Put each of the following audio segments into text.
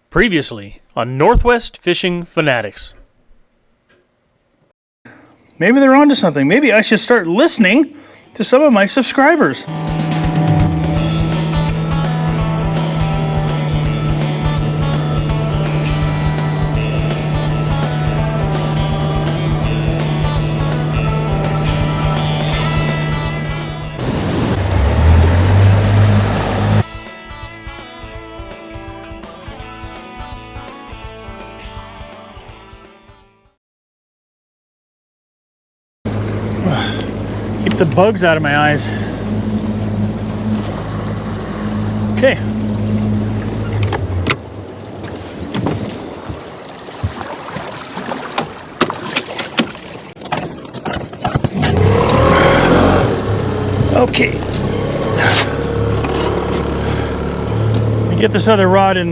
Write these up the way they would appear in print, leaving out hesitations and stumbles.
Previously on Northwest Fishing Fanatics. Maybe they're onto something. Maybe I should start listening to some of my subscribers. Keep the bugs out of my eyes. Okay. Okay. Let me get this other rod in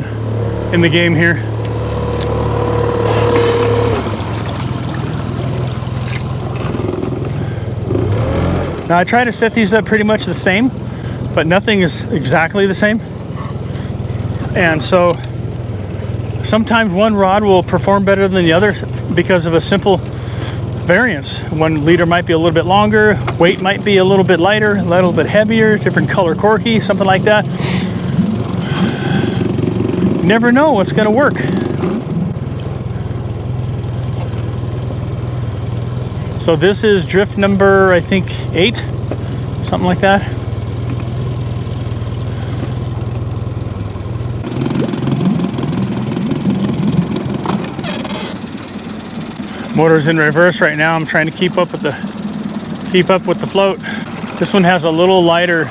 the game here. Now I try to set these up pretty much the same, but nothing is exactly the same. And so sometimes one rod will perform better than the other because of a simple variance. One leader might be a little bit longer, weight might be a little bit lighter, a little bit heavier, different color corky, something like that. You never know what's gonna work. So this is drift number, I think, 8, something like that. Motor's in reverse right now. I'm trying to keep up with the float. This one has a little lighter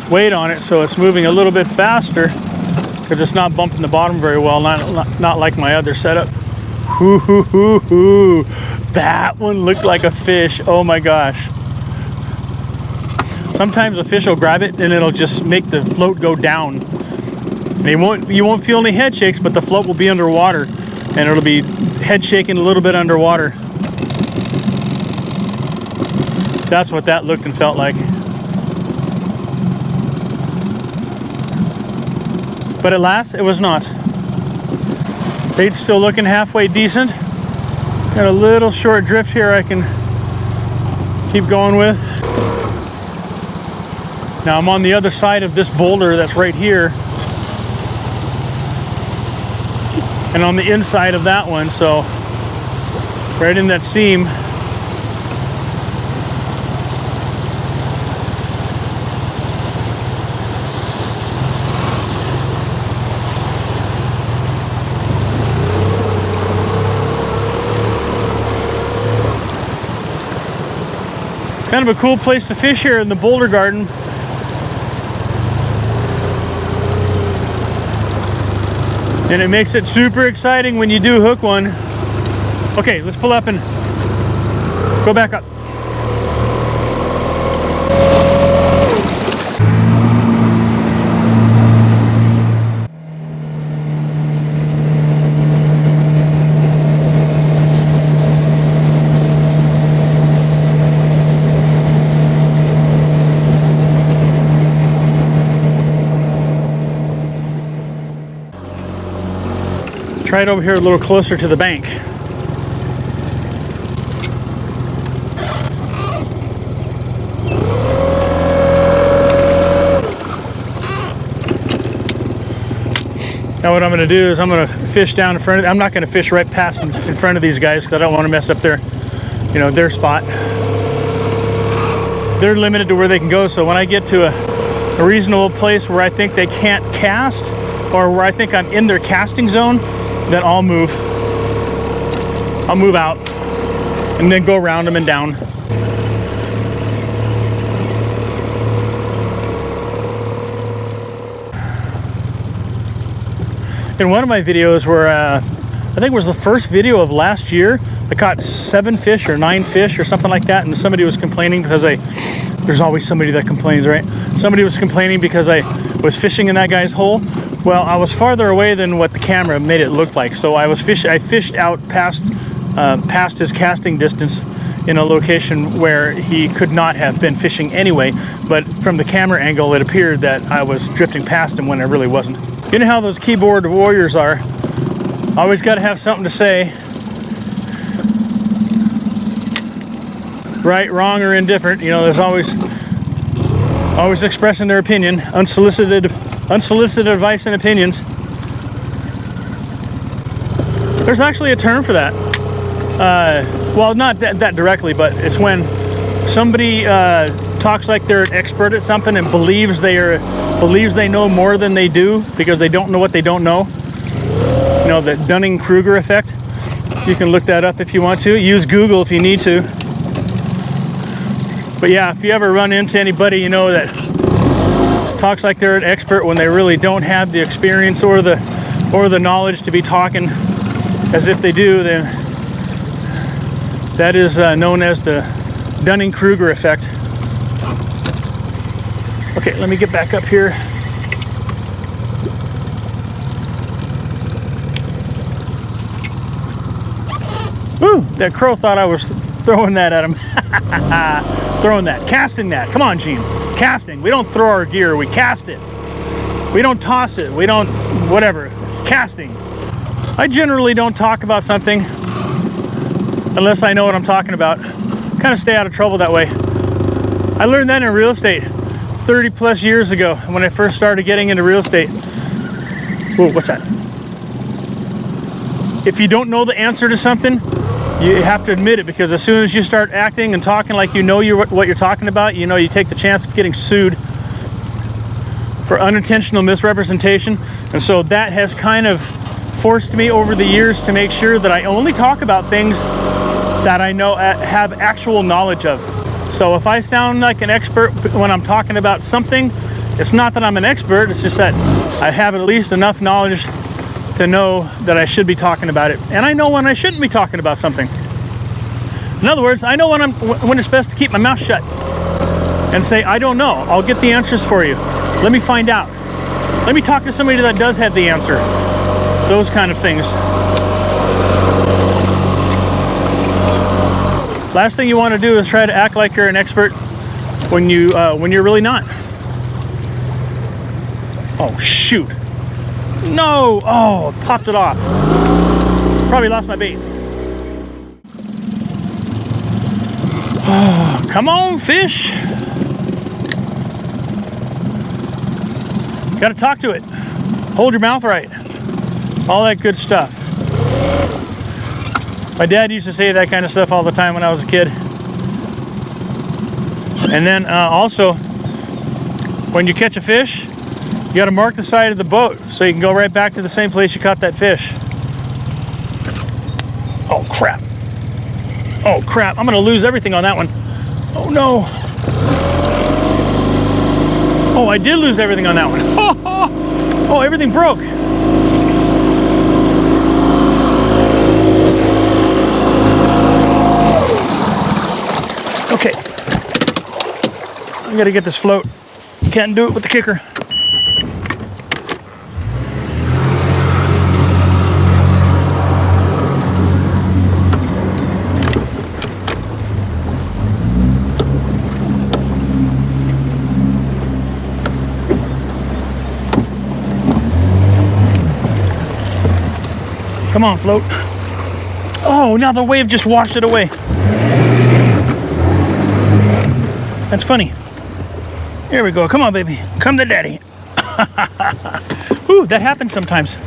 weight on it, so it's moving a little bit faster because it's not bumping the bottom very well. Not like my other setup. Hoo hoo hoo hoo. That one looked like a fish. Oh my gosh. Sometimes a fish will grab it and it'll just make the float go down. And you won't feel any head shakes, but the float will be underwater and it'll be head shaking a little bit underwater. That's what that looked and felt like. But at last, it was not. Bait's still looking halfway decent. Got a little short drift here I can keep going with. Now I'm on the other side of this boulder that's right here. And on the inside of that one, so right in that seam. Kind of a cool place to fish here in the boulder garden. And it makes it super exciting when you do hook one. Okay, let's pull up and go back up. Try it over here a little closer to the bank. Now what I'm going to do is I'm going to fish down in front of, I'm not going to fish right past in front of these guys because I don't want to mess up their, their spot. They're limited to where they can go, so when I get to a reasonable place where I think they can't cast, or where I think I'm in their casting zone, then I'll move out and then go around them and down. In one of my videos where I think it was the first video of last year, I caught 7 fish or 9 fish or something like that, and somebody was complaining because there's always somebody that complains, right? Somebody was complaining because I was fishing in that guy's hole. Well, I was farther away than what the camera made it look like, so I fished out past his casting distance in a location where he could not have been fishing anyway, but from the camera angle it appeared that I was drifting past him when I really wasn't. You know how those keyboard warriors are? Always got to have something to say. Right, wrong, or indifferent. You know, there's always expressing their opinion, unsolicited advice and opinions. There's actually a term for that. Well, not that directly, but it's when somebody talks like they're an expert at something and believes they know more than they do because they don't know what they don't know. You know, the Dunning-Kruger effect. You can look that up if you want to. Use Google if you need to. But yeah, if you ever run into anybody you know that talks like they're an expert when they really don't have the experience or the knowledge to be talking as if they do, then that is known as the Dunning-Kruger effect. Okay, let me get back up here. Ooh, that crow thought I was throwing that at him. Throwing that, casting that. Come on, Gene. Casting. We don't throw our gear, we cast it. We don't toss it. We don't, whatever. It's casting. I generally don't talk about something unless I know what I'm talking about. Kind of stay out of trouble that way. I learned that in real estate 30 plus years ago when I first started getting into real estate. Whoa, what's that? If you don't know the answer to something, you have to admit it, because as soon as you start acting and talking like you know what you're talking about, you know you take the chance of getting sued for unintentional misrepresentation. And so that has kind of forced me over the years to make sure that I only talk about things that I know have actual knowledge of. So if I sound like an expert when I'm talking about something, it's not that I'm an expert, it's just that I have at least enough knowledge to know that I should be talking about it. And I know when I shouldn't be talking about something. In other words, I know when it's best to keep my mouth shut and say, I don't know, I'll get the answers for you. Let me find out. Let me talk to somebody that does have the answer. Those kind of things. Last thing you want to do is try to act like you're an expert when you're really not. Oh shoot. No! Oh, popped it off. Probably lost my bait. Oh, come on, fish. Gotta talk to it. Hold your mouth right. All that good stuff. My dad used to say that kind of stuff all the time when I was a kid. And then also, when you catch a fish, you got to mark the side of the boat so you can go right back to the same place you caught that fish. Oh crap. Oh crap, I'm gonna lose everything on that one. Oh no. Oh, I did lose everything on that one. Oh, everything broke. Okay. I gotta get this float. Can't do it with the kicker. Come on, float. Oh, now the wave just washed it away. That's funny. Here we go. Come on, baby. Come to daddy. Ooh, that happens sometimes.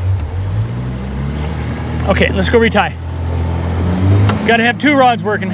Okay, let's go retie. Got to have two rods working.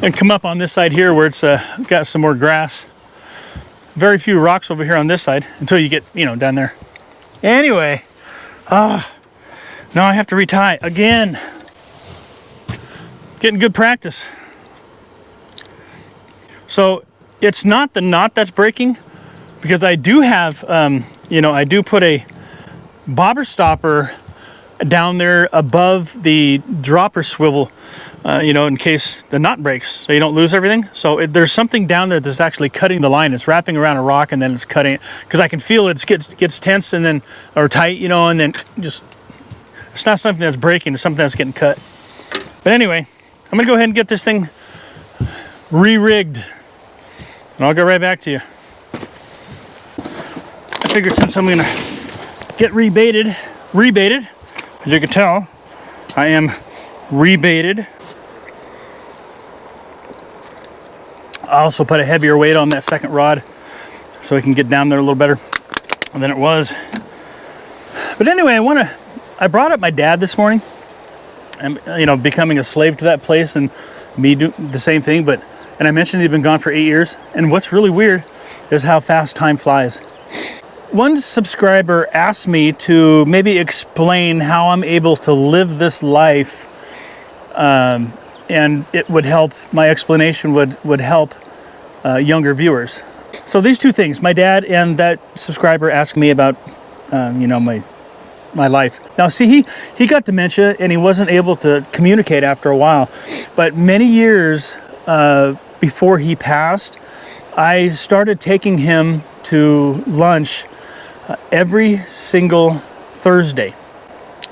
And come up on this side here where it's got some more grass. Very few rocks over here on this side until you get, down there. Anyway, now I have to retie again. Getting good practice. So it's not the knot that's breaking, because I do have, I do put a bobber stopper down there above the dropper swivel, in case the knot breaks, so you don't lose everything. So there's something down there that's actually cutting the line. It's wrapping around a rock and then it's cutting it, because I can feel it gets tense and then, or tight, and then just, it's not something that's breaking, it's something that's getting cut. But anyway, I'm gonna go ahead and get this thing re-rigged, and I'll go right back to you. I figured since I'm gonna get rebaited, as you can tell, I am rebaited. I also put a heavier weight on that second rod so it can get down there a little better than it was. But anyway, I brought up my dad this morning, and becoming a slave to that place and me do the same thing, and I mentioned he'd been gone for 8 years, and what's really weird is how fast time flies. One subscriber asked me to maybe explain how I'm able to live this life, and it would help, my explanation would help younger viewers. So these two things, my dad and that subscriber asked me about, my life. Now see, he got dementia and he wasn't able to communicate after a while, but many years before he passed, I started taking him to lunch every single Thursday.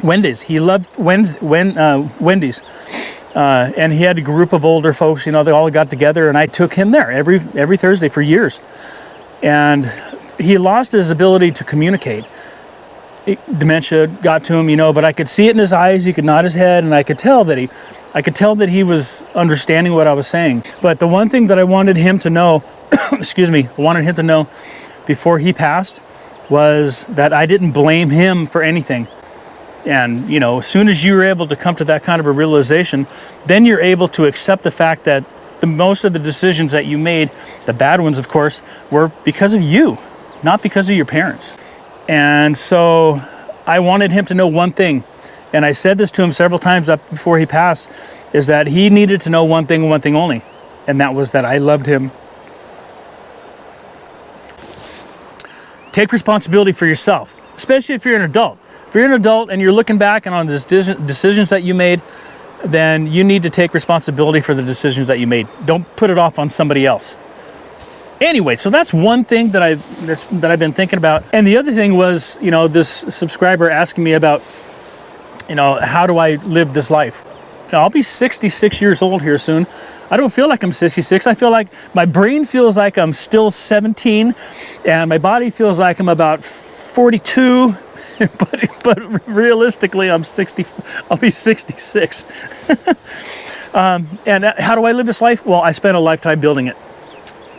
Wendy's. He loved Wendy's. And he had a group of older folks, they all got together, and I took him there every Thursday for years. And he lost his ability to communicate. Dementia got to him, but I could see it in his eyes. He could nod his head, and I could tell that he was understanding what I was saying. But the one thing that I wanted him to know, before he passed, was that I didn't blame him for anything. And, as soon as you were able to come to that kind of a realization, then you're able to accept the fact that most of the decisions that you made, the bad ones, of course, were because of you, not because of your parents. And so I wanted him to know one thing, and I said this to him several times up before he passed, is that he needed to know one thing and one thing only, and that was that I loved him. Take responsibility for yourself, especially if you're an adult. If you're an adult and you're looking back and on the decisions that you made, then you need to take responsibility for the decisions that you made. Don't put it off on somebody else. Anyway, so that's one thing that I've been thinking about. And the other thing was, this subscriber asking me about, how do I live this life? I'll be 66 years old here soon. I don't feel like I'm 66. I feel like my brain feels like I'm still 17, and my body feels like I'm about 42. But realistically, I'm 60. I'll be 66. And how do I live this life? Well, I spent a lifetime building it.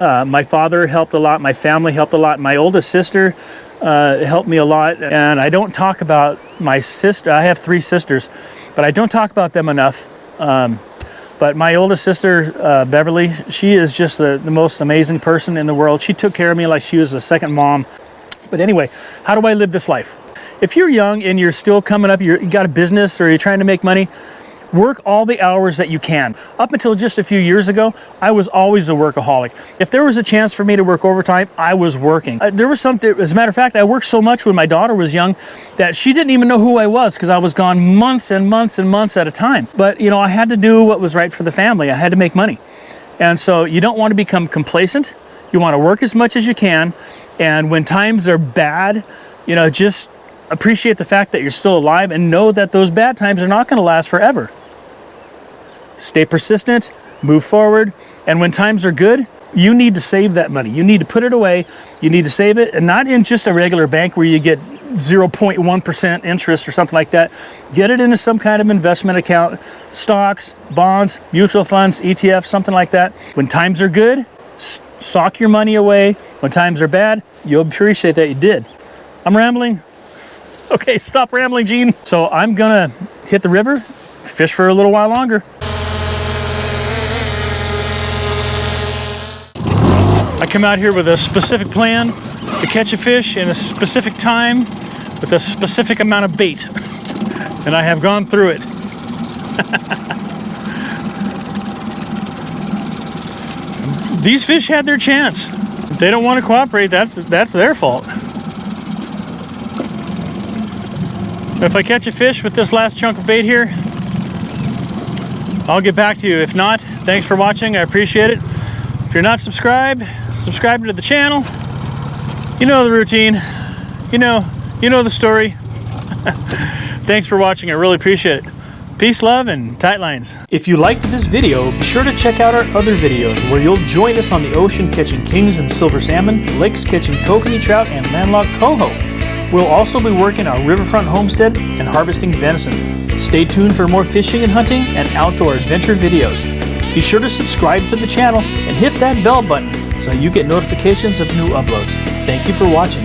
My father helped a lot. My family helped a lot. My oldest sister helped me a lot. And I don't talk about my sister. I have 3 sisters, but I don't talk about them enough. But my oldest sister, Beverly, she is just the most amazing person in the world. She took care of me like she was a second mom. But anyway, how do I live this life? If you're young and you're still coming up, you got a business or you're trying to make money, work all the hours that you can. Up until just a few years ago, I was always a workaholic. If there was a chance for me to work overtime, I was working. There was something, as a matter of fact, I worked so much when my daughter was young that she didn't even know who I was, because I was gone months and months and months at a time. But I had to do what was right for the family. I had to make money. And so you don't want to become complacent. You want to work as much as you can. And when times are bad, just appreciate the fact that you're still alive and know that those bad times are not going to last forever. Stay persistent, move forward, and when times are good, you need to save that money. You need to put it away. You need to save it, and not in just a regular bank where you get 0.1% interest or something like that. Get it into some kind of investment account, stocks, bonds, mutual funds, ETFs, something like that. When times are good, sock your money away. When times are bad, you'll appreciate that you did. I'm rambling. Okay, stop rambling, Gene. So I'm gonna hit the river, fish for a little while longer. I come out here with a specific plan to catch a fish in a specific time with a specific amount of bait, and I have gone through it. These fish had their chance. If they don't want to cooperate, that's their fault. If I catch a fish with this last chunk of bait here, I'll get back to you. If not, thanks for watching. I appreciate it. If you're not subscribed, subscribe to the channel. You know the routine. You know the story. Thanks for watching. I really appreciate it. Peace, love, and tight lines. If you liked this video, be sure to check out our other videos where you'll join us on the ocean catching kings and silver salmon, lakes catching kokanee trout and landlocked coho. We'll also be working our riverfront homestead and harvesting venison. Stay tuned for more fishing and hunting and outdoor adventure videos. Be sure to subscribe to the channel and hit that bell button so you get notifications of new uploads. Thank you for watching.